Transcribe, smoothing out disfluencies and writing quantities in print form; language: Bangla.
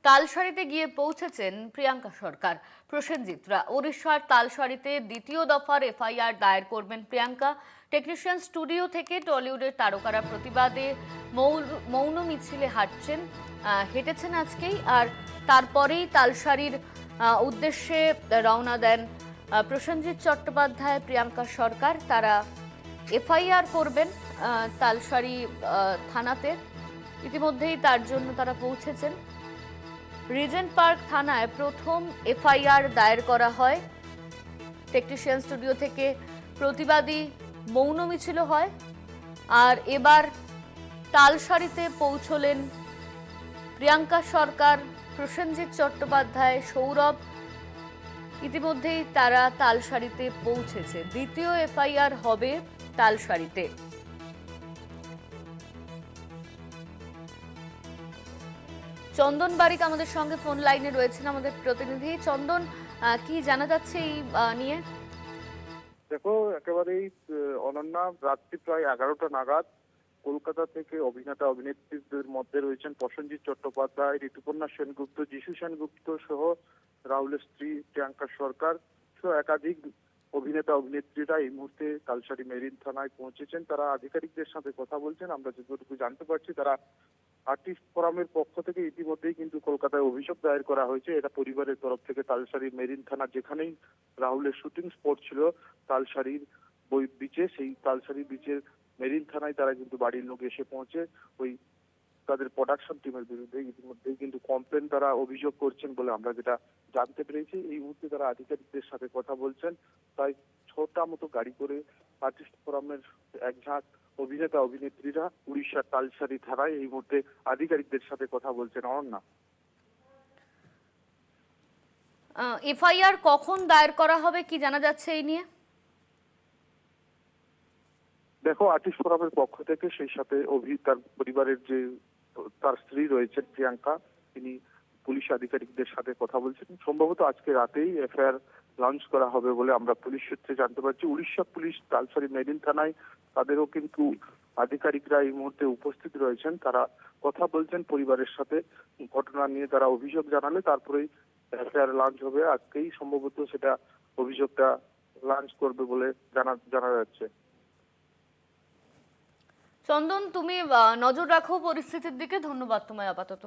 তালসারিতে গিয়ে পৌঁছেছেন প্রিয়াঙ্কা সরকার। প্রসেনজিৎরা ওড়িশার তালসারিতে দ্বিতীয় দফার এফআইআর দায়ের করবেন প্রিয়াঙ্কা। টেকনিশিয়ান স্টুডিও থেকে টলিউডের তারকারা প্রতিবাদে মৌন মিছিলে হেঁটেছেন আজকেই। আর তারপরেই তালসারির উদ্দেশ্যে রওনা দেন প্রসেনজিৎ চট্টোপাধ্যায়, প্রিয়াঙ্কা সরকার। তারা এফআইআর করবেন তালসারি থানাতে। ইতিমধ্যেই তার জন্য তারা পৌঁছেছেন। রিজেন্ট পার্ক থানায় প্রথম এফআইআর দায়ের করা হয়। টেকনিশিয়ান স্টুডিও থেকে প্রতিবাদী মৌন মিছিল হয়। আর এবার তালসারিতে পৌঁছলেন প্রিয়াঙ্কা সরকার, প্রসেনজিৎ চট্টোপাধ্যায়, সৌরভ। ইতিমধ্যেই তারা তালসারিতে পৌঁছেছে। দ্বিতীয় এফআইআর হবে তালসারিতে। চন্দন বারিক আমাদের সঙ্গে ফোন লাইনে রয়েছেন, আমাদের প্রতিনিধি। চন্দন, কি জানা যাচ্ছে এই নিয়ে? দেখো, একেবারেই অনন্যা, রাত্রি প্রায় 11টা নাগাদ কলকাতা থেকে অভিনেতা অভিনেত্রীদের মধ্যে রয়েছেন প্রসেনজিৎ চট্টোপাধ্যায়, ঋতুপর্ণা সেনগুপ্ত, যিশু সেনগুপ্ত সহ রাহুলের স্ত্রী প্রিয়াঙ্কা সরকার সহ একাধিক অভিনেতা অভিনেত্রীরা এই মুহূর্তে তালসারি মেরিন থানায় পৌঁছেছেন। তারা আধিকারিকদের সাথে কথা বলছেন। আমরা যতটুকু জানতে পারছি, তারা আর্টিস্ট ফোরামের পক্ষ থেকে ইতিমধ্যেই কিন্তু কলকাতায় অভিযোগ দায়ের করা হয়েছে। এটা পরিবারের তরফ থেকে তালসারি মেরিন থানা, যেখানেই রাহুলের শুটিং স্পট ছিল তালসারির বিচে, সেই তালসারি বিচের মেরিন থানায় তারা কিন্তু বাড়ির লোক এসে পৌঁছে ওই তাদের প্রোডাকশন টিমের বিরুদ্ধে ইতিমধ্যেই কিন্তু কমপ্লেন তারা অভিযোগ করছেন বলে আমরা যেটা জানতে পেরেছি। এই মুহূর্তে তারা আধিকারিকদের সাথে কথা বলছেন। তাই 6টা মতো গাড়ি করে আর্টিস্ট ফোরামের এক ঝাঁক অভিনেতা অভিনেত্রীরা উড়িষ্যার তালসারি থানায় এই মুহূর্তে আধিকারিকদের সাথে কথা বলছেন। অনন্যা, এফআইআর কখন দায়ের করা হবে, কি জানা যাচ্ছে এই নিয়ে? দেখো, আর্টিস্ট ফোরামের পক্ষ থেকে, সেই সাথে তার পরিবারের যে তার স্ত্রী রয়েছেন প্রিয়াঙ্কা, তিনি পুলিশ আধিকারিকদের সাথে কথা বলছেন। সম্ভবত আজকে রাতেই এফআইআর লঞ্চ করা হবে বলে আমরা পুলিশ সূত্রে জানতে পারছি। উড়িষ্যা পুলিশ তালসারি মেরিন থানায় তাদেরও কিন্তু আধিকারিকরা এই মুহূর্তে উপস্থিত রয়েছেন। তারা কথা বলছেন পরিবারের সাথে। ঘটনা নিয়ে তারা অভিযোগ জানালে তারপরেই এফআইআর লঞ্চ হবে। আজকেই সম্ভবত সেটা অভিযোগটা লঞ্চ করবে বলে জানা যাচ্ছে। চন্দন, তুমি নজর রাখো পরিস্থিতির দিকে। ধন্যবাদ তোমায় আপাতত।